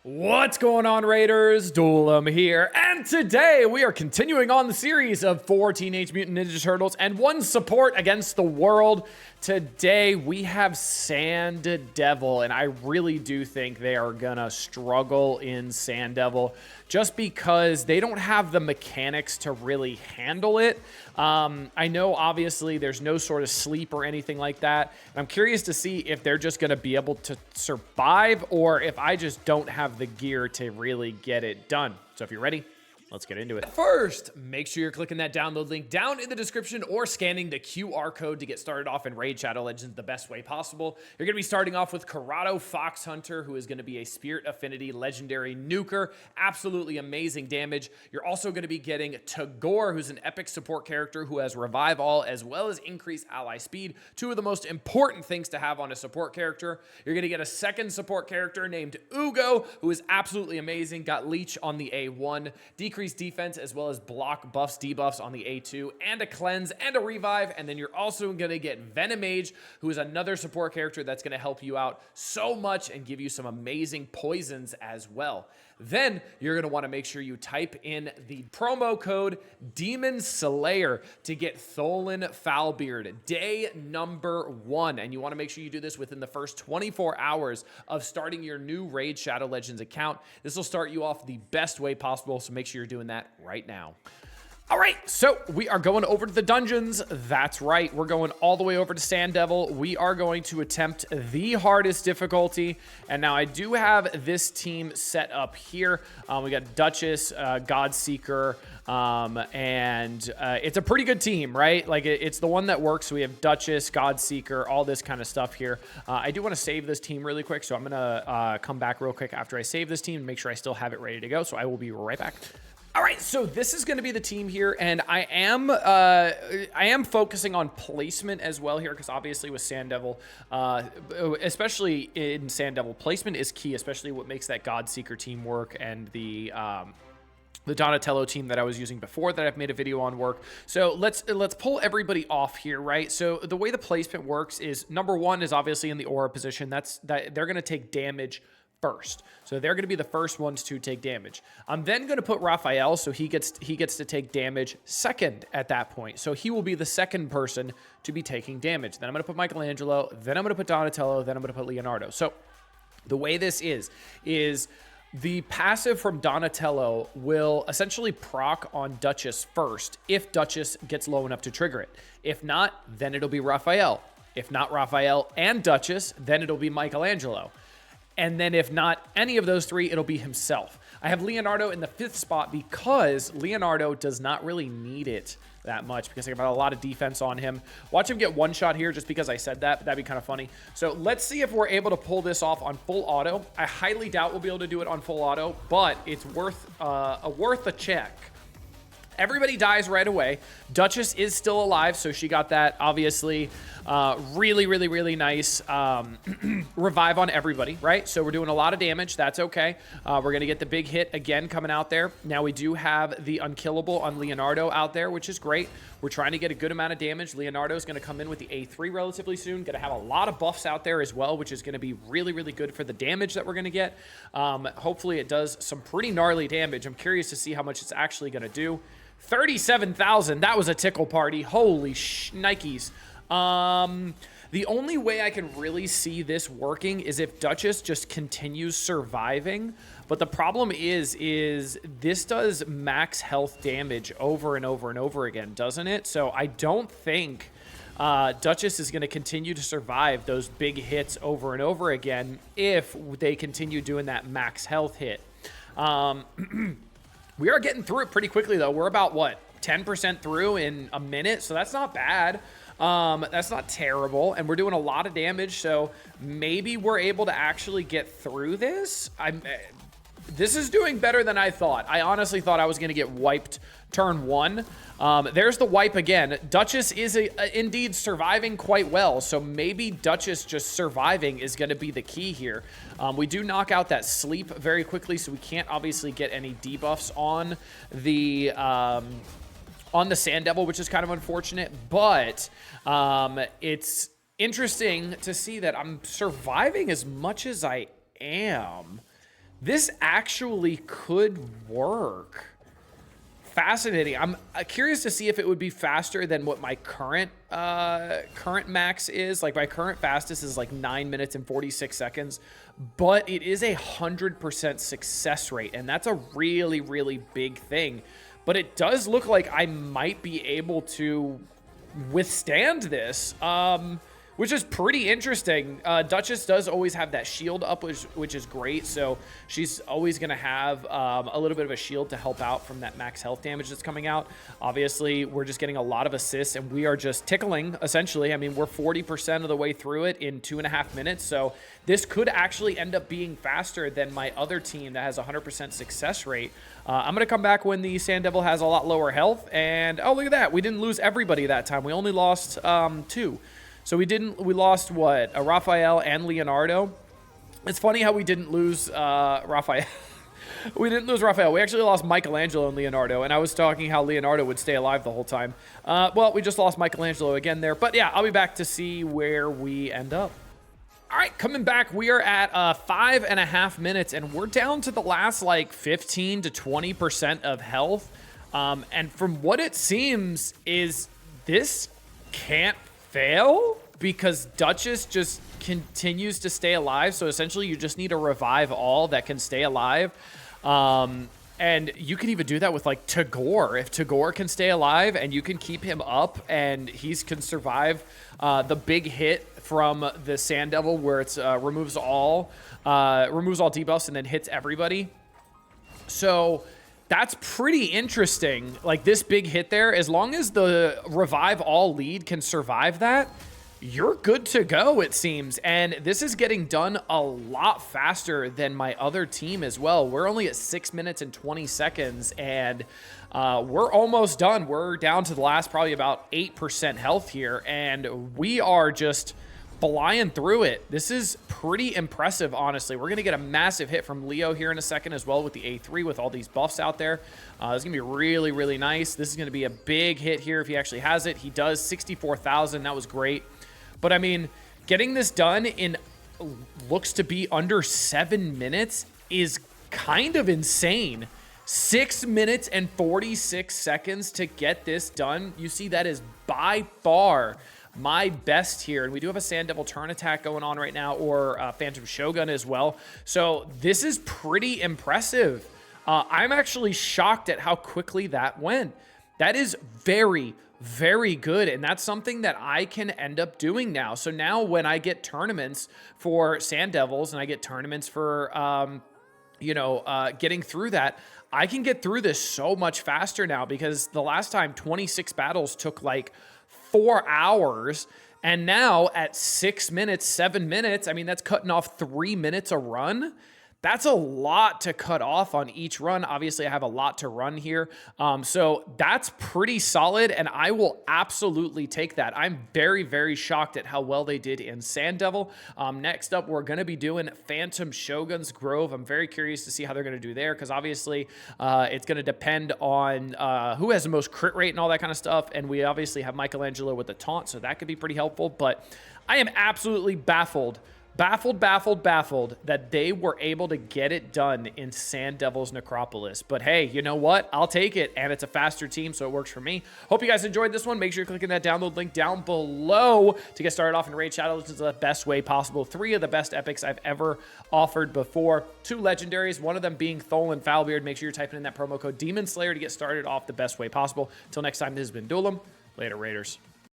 What's going on, Raiders? Duelam here, and today we are continuing on the series of 4 Teenage Mutant Ninja Turtles and 1 support against the world. Today we have Sand Devil, and I really do think they are gonna struggle in Sand Devil just because they don't have the mechanics to really handle it. I know obviously there's no sort of sleep or anything like that. And I'm curious to see if they're just gonna be able to survive or if I just don't have the gear to really get it done. So if you're ready, let's get into it. First, make sure you're clicking that download link down in the description or scanning the QR code to get started off in Raid Shadow Legends the best way possible. You're going to be starting off with Corrado Fox Hunter, who is going to be a Spirit Affinity legendary nuker. Absolutely amazing damage. You're also going to be getting Tagore, who's an epic support character who has Revive All as well as increased ally speed. 2 of the most important things to have on a support character. You're going to get a second support character named Ugo, who is absolutely amazing. Got Leech on the A1, decreased defense as well as block buffs, debuffs on the A2, and a cleanse and a revive. And then you're also going to get Venomage, who is another support character that's going to help you out so much and give you some amazing poisons as well. Then you're going to want to make sure you type in the promo code Demon Slayer to get Tholen Foulbeard day number 1. And you want to make sure you do this within the first 24 hours of starting your new Raid Shadow Legends account. This will start you off the best way possible, so make sure you're doing that right now. All right, so we are going over to the dungeons. That's right, we're going all the way over to Sand Devil. We are going to attempt the hardest difficulty. And now I do have this team set up here. We got Duchess, Godseeker, and it's a pretty good team, right? Like it's the one that works. So we have Duchess, Godseeker, all this kind of stuff here. I do want to save this team really quick, so I'm gonna come back real quick after I save this team and make sure I still have it ready to go. So I will be right back. All right, so this is going to be the team here, and I am focusing on placement as well here, because obviously with Sand Devil, especially in Sand Devil, placement is key, especially what makes that Godseeker team work and the Donatello team that I was using before that I've made a video on work. So let's pull everybody off here, right? So the way the placement works is number 1 is obviously in the aura position. That they're going to take damage first. So they're going to be the first ones to take damage. I'm then going to put Raphael, so he gets to take damage second at that point. So he will be the second person to be taking damage. Then I'm going to put Michelangelo, then I'm going to put Donatello, then I'm going to put Leonardo. So the way this is the passive from Donatello will essentially proc on Duchess first if Duchess gets low enough to trigger it. If not, then it'll be Raphael. If not Raphael and Duchess, then it'll be Michelangelo. And then if not any of those 3, it'll be himself. I have Leonardo in the 5th spot because Leonardo does not really need it that much because I have a lot of defense on him. Watch him get one shot here just because I said that. That'd be kind of funny. So let's see if we're able to pull this off on full auto. I highly doubt we'll be able to do it on full auto, but it's worth a check. Everybody dies right away. Duchess is still alive, so she got that, obviously, really nice revive on everybody, right? So we're doing a lot of damage. That's okay. We're going to get the big hit again coming out there. Now we do have the unkillable on Leonardo out there, which is great. We're trying to get a good amount of damage. Leonardo is going to come in with the A3 relatively soon. Going to have a lot of buffs out there as well, which is going to be really good for the damage that we're going to get. Hopefully it does some pretty gnarly damage. I'm curious to see how much it's actually going to do. 37,000. That was a tickle party. Holy Nikes. The only way I can really see this working is if Duchess just continues surviving. But the problem is this does max health damage over and over again, doesn't it? So I don't think Duchess is going to continue to survive those big hits over and over again if they continue doing that max health hit. We are getting through it pretty quickly, though. We're about, what, 10% through in a minute? So that's not bad. That's not terrible. And we're doing a lot of damage, so maybe we're able to actually get through this. This is doing better than I thought. I honestly thought I was going to get wiped turn 1. There's the wipe again. Duchess is indeed surviving quite well, so maybe Duchess just surviving is going to be the key here. We do knock out that sleep very quickly, so we can't obviously get any debuffs on the Sand Devil, which is kind of unfortunate, but it's interesting to see that I'm surviving as much as I am. This actually could work. Fascinating. I'm curious to see if it would be faster than what my current max is. Like my current fastest is like 9 minutes and 46 seconds, but it is 100% success rate, and that's a really, really big thing. But it does look like I might be able to withstand this, which is pretty interesting. Duchess does always have that shield up, which is great. So she's always going to have a little bit of a shield to help out from that max health damage that's coming out. Obviously, we're just getting a lot of assists, and we are just tickling, essentially. I mean, we're 40% of the way through it in 2.5 minutes. So this could actually end up being faster than my other team that has 100% success rate. I'm going to come back when the Sand Devil has a lot lower health. And, oh, look at that. We didn't lose everybody that time. We only lost 2. So we lost what? Raphael and Leonardo. It's funny how we didn't lose Raphael. We didn't lose Raphael. We actually lost Michelangelo and Leonardo, and I was talking how Leonardo would stay alive the whole time. Well, we just lost Michelangelo again there. But yeah, I'll be back to see where we end up. All right, coming back, we are at 5.5 minutes, and we're down to the last like 15 to 20% of health. And from what it seems is this can't fail because Duchess just continues to stay alive. So essentially you just need to revive all that can stay alive. And you can even do that with like Tagore. If Tagore can stay alive and you can keep him up and he can survive the big hit from the Sand Devil where it's removes all debuffs and then hits everybody. So that's pretty interesting. Like this big hit there, as long as the revive all lead can survive that, you're good to go, it seems. And this is getting done a lot faster than my other team as well. We're only at 6 minutes and 20 seconds, and we're almost done. We're down to the last probably about 8% health here, and we are just flying through it. This is pretty impressive, honestly. We're going to get a massive hit from Leo here in a second as well with the A3 with all these buffs out there. It's going to be really, really nice. This is going to be a big hit here if he actually has it. He does 64,000. That was great. But, I mean, getting this done in looks to be under 7 minutes is kind of insane. 6 minutes and 46 seconds to get this done. You see, that is by far my best here. And we do have a Sand Devil turn attack going on right now, or Phantom Shogun as well. So this is pretty impressive. I'm actually shocked at how quickly that went. That is very, very good. And that's something that I can end up doing now. So now when I get tournaments for Sand Devils and I get tournaments for, getting through that, I can get through this so much faster now, because the last time 26 battles took like 4 hours, and now at 6 minutes, 7 minutes, I mean, that's cutting off 3 minutes a run. That's a lot to cut off on each run. Obviously, I have a lot to run here. So that's pretty solid, and I will absolutely take that. I'm very, very shocked at how well they did in Sand Devil. Next up, we're going to be doing Phantom Shogun's Grove. I'm very curious to see how they're going to do there, because obviously it's going to depend on who has the most crit rate and all that kind of stuff. And we obviously have Michelangelo with the taunt, so that could be pretty helpful. But I am absolutely baffled that they were able to get it done in Sand Devil's Necropolis. But hey, you know what? I'll take it, and it's a faster team, so it works for me. Hope you guys enjoyed this one. Make sure you're clicking that download link down below to get started off in Raid Shadow. This is the best way possible. 3 of the best epics I've ever offered before. 2 legendaries, one of them being Thol and Foulbeard. Make sure you're typing in that promo code Demon Slayer to get started off the best way possible. Until next time, this has been Duelim. Later, Raiders.